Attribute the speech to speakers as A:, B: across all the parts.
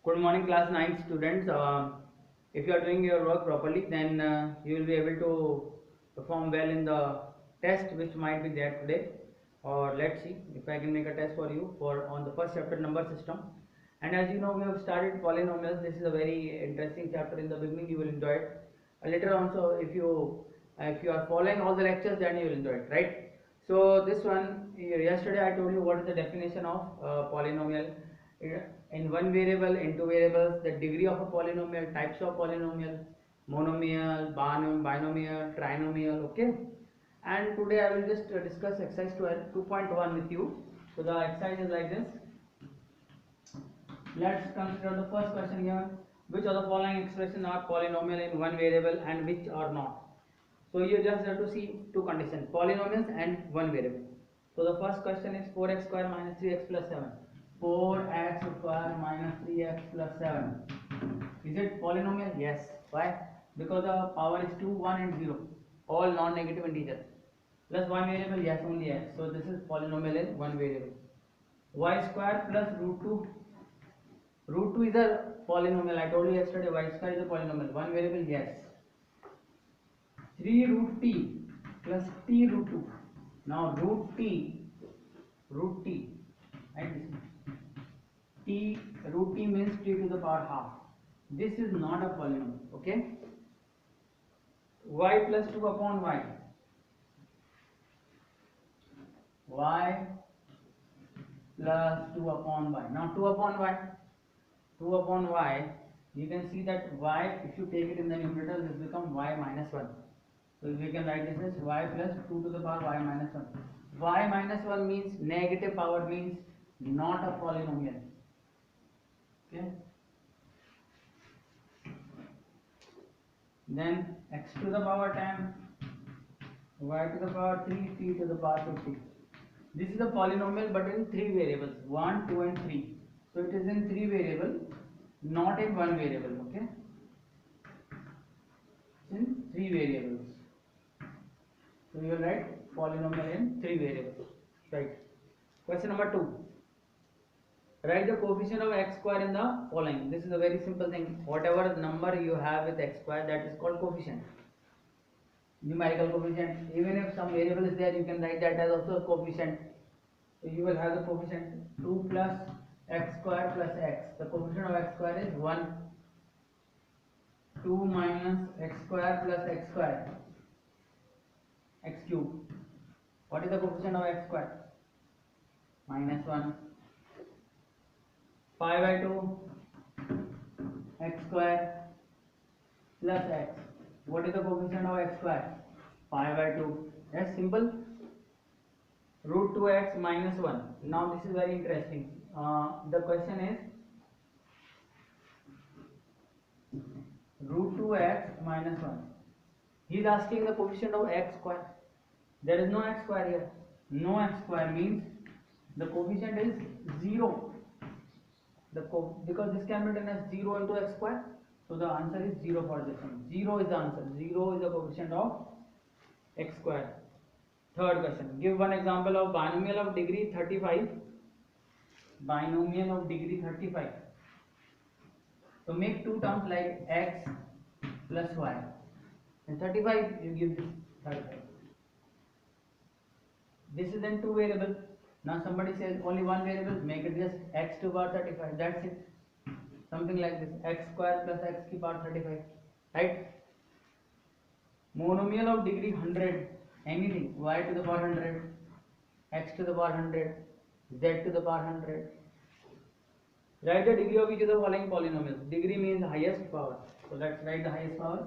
A: Good morning, class 9 students. If you are doing your work properly, then you will be able to perform well in the test which might be there today. Or let's see if I can make a test for you for on the first chapter, number system. And as you know, we have started polynomials. This is a very interesting chapter. In the beginning, you will enjoy it. Later on, so if you are following all the lectures, then you will enjoy it, right? So this one, yesterday I told you what is the definition of polynomial. In one variable, in two variables, the degree of a polynomial, types of polynomial, monomial, binomial, trinomial, okay. And today I will just discuss exercise 12 2.1 with you. So the exercise is like this. Let's consider the first question here. Which of the following expressions are polynomial in one variable and which are not? So you just have to see two conditions, polynomials and one variable. So the first question is 4x square minus 3x plus 7. 4x square minus 3x plus 7. Is it polynomial? Yes. Why? Because the power is 2, 1 and 0. All non-negative integers. Plus one variable, yes, only x. So this is polynomial in one variable. Y square plus root 2. Root 2 is a polynomial. I told you yesterday y square is a polynomial. One variable, yes. 3 root t plus t root 2. Now root t, right? T root t means t to the power half. This is not a polynomial, okay? Y plus 2 upon y. Y plus 2 upon y. Now 2 upon y. 2 upon y. You can see that y, if you take it in the numerator, this becomes y minus 1. So we can write this as y plus 2 to the power y minus 1. Y minus 1 means negative power, means not a polynomial. Okay. Then x to the power 10, y to the power 3, t to the power 50. This is a polynomial but in three variables, 1, 2 and 3. So it is in three variables, not in one variable. Okay. It's in three variables. So you will write polynomial in three variables. Right. Question number 2. Write the coefficient of x square in the following. This is a very simple thing. Whatever number you have with x square, that is called coefficient. Numerical coefficient. Even if some variable is there, you can write that as also a coefficient. So you will have the coefficient 2 plus x square plus x. The coefficient of x square is 1. 2 minus x square plus x square. X cube. What is the coefficient of x square? Minus 1. 5 by 2 x square plus x. What is the coefficient of x square? 5 by 2. Yes, simple. Root 2x minus 1. Now this is very interesting. The question is root 2x minus 1. He is asking the coefficient of x square. There is no x square here. No x square means the coefficient is 0. Because this can be written as 0 into x square. So the answer is 0 for this one. 0 is the answer. 0 is the coefficient of x square. Third question. Give one example of binomial of degree 35. Binomial of degree 35. So make two terms like x plus y. And 35 you give this 35. This is then two variable. Now somebody says only one variable, make it just x to the power 35. That's it. Something like this, x square plus x to the power 35. Right? Monomial of degree 100. Anything. Y to the power 100, x to the power 100, z to the power 100. Write the degree of each of the following polynomials. Degree means highest power. So let's write the highest power.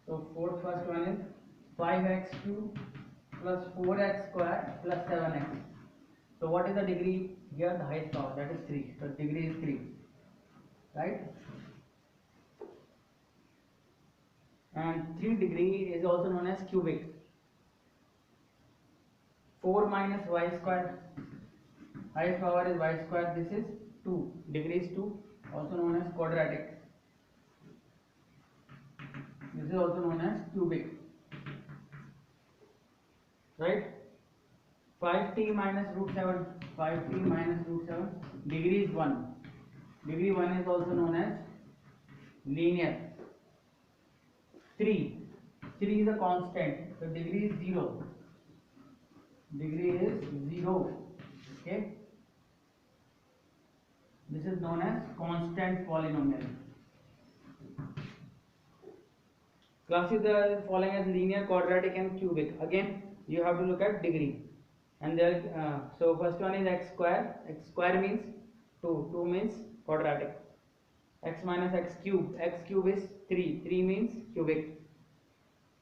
A: So first one is 5x cube plus 4x square plus 7x. So what is the degree here? The highest power, that is 3. So degree is 3. Right? And 3 degree is also known as cubic. 4 minus y square. Highest power is y square. This is 2. Degree is 2. Also known as quadratic. This is also known as cubic. Right? 5t minus root 7. 5t minus root 7. Degree is 1. Degree 1 is also known as linear. 3. 3 is a constant. So degree is 0. Degree is 0. Okay. This is known as constant polynomial. Classify the following as linear, quadratic, and cubic. Again, you have to look at degree. And there, so first one is x square. X square means 2. 2 means quadratic. X minus x cube. X cube is 3. 3 means cubic.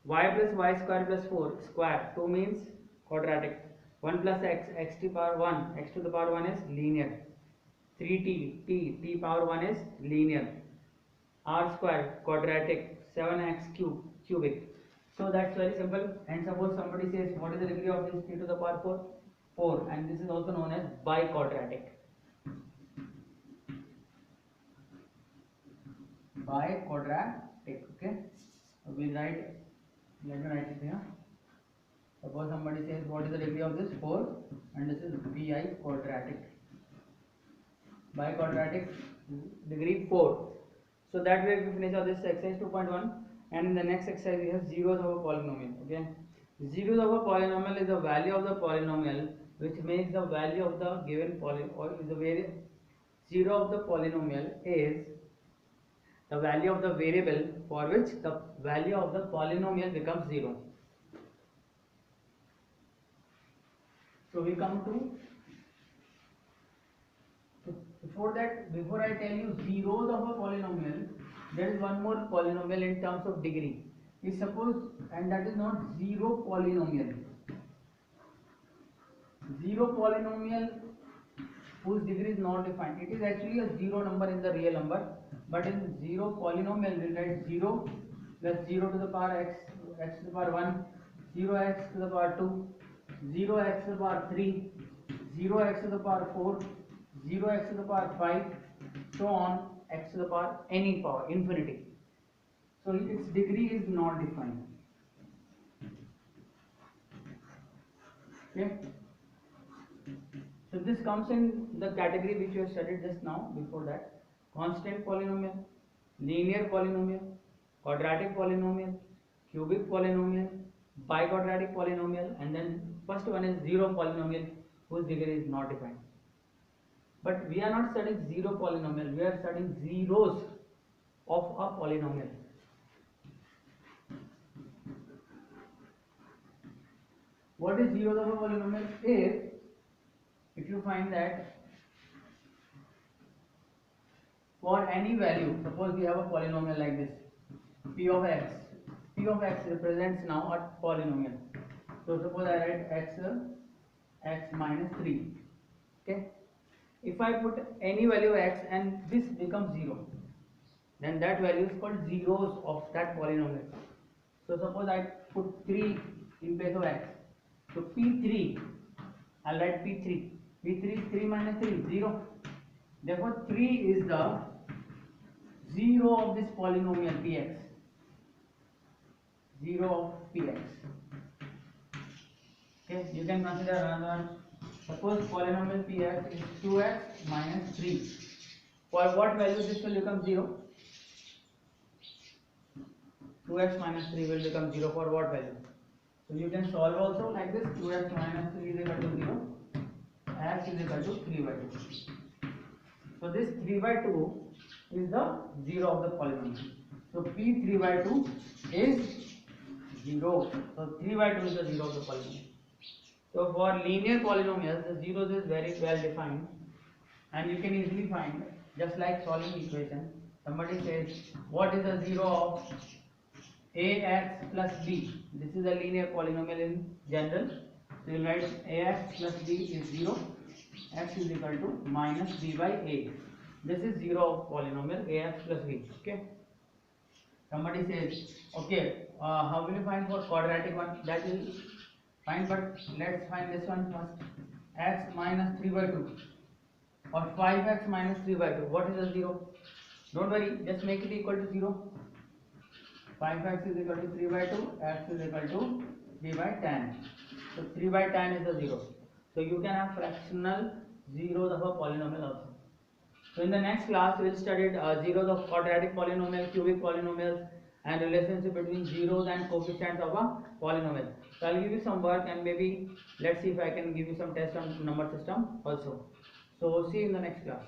A: Y plus y square plus 4 square. 2 means quadratic. 1 plus x. X to the power 1. X to the power 1 is linear. 3t. T power 1 is linear. R square quadratic. 7x cube cubic. So that's very simple. And suppose somebody says what is the degree of this t to the power 4? 4. And this is also known as biquadratic. Biquadratic. Okay. So we write. Let me write it here. Suppose somebody says what is the degree of this? 4. And this is bi quadratic. Biquadratic degree 4. So that way we finish out this exercise 2.1, and in the next exercise we have zeros of a polynomial. Okay, zeros of a polynomial is the value of the polynomial which makes the value of the given polynomial, or is the zero of the polynomial is the value of the variable for which the value of the polynomial becomes 0. So we come to, before I tell you zeros of a polynomial, there is one more polynomial in terms of degree. We suppose, and that is not zero polynomial. Zero polynomial whose degree is not defined. It is actually a zero number in the real number, but in zero polynomial we write 0 plus 0 to the power x, x to the power 1, 0x to the power 2, 0x to the power 3, 0x to the power 4, 0x to the power 5, so on, x to the power any power, infinity. So its degree is not defined. Okay. So this comes in the category which you have studied just now. Before that, constant polynomial, linear polynomial, quadratic polynomial, cubic polynomial, biquadratic polynomial, and then first one is zero polynomial whose degree is not defined. But we are not studying zero polynomial, we are studying zeros of a polynomial. What is zeros of a polynomial? If you find that for any value, suppose we have a polynomial like this, p of x represents now a polynomial. So suppose I write x minus 3. Okay. If I put any value x and this becomes 0, then that value is called zeros of that polynomial. So suppose I put 3 in place of x. So p3, I'll write p3. p3 is 3 minus 3, 0. Therefore 3 is the 0 of this polynomial px. 0 of px. Okay, you can consider another one. Suppose polynomial px is 2x minus 3. For what value this will become 0? 2x minus 3 will become 0 for what value? So you can solve also like this. 2x minus 3 is equal to 0. X is equal to 3 by 2. So this 3 by 2 is the 0 of the polynomial. So p 3 by 2 is 0. So 3 by 2 is the 0 of the polynomial. So for linear polynomials, the zeros is very well defined, and you can easily find, just like solving equation. Somebody says, what is the 0 of ax plus b? This is a linear polynomial in general. So you write ax plus b is 0. X is equal to minus b by a. This is 0 of polynomial ax plus b. Okay. Somebody says, okay, how will you find for quadratic one? That is fine, but let's find this one first. X minus 3 by 2 or 5x minus 3 by 2. What is the 0? Don't worry, just make it equal to 0. 5x is equal to 3 by 2, x is equal to 3 by 10. So 3 by 10 is the 0. So you can have fractional zeros of a polynomial also. So in the next class we will study zeros of quadratic polynomial, cubic polynomials, and relationship between zeros and coefficients of a polynomial. So I'll give you some work, and maybe let's see if I can give you some test on number system also. So see you in the next class.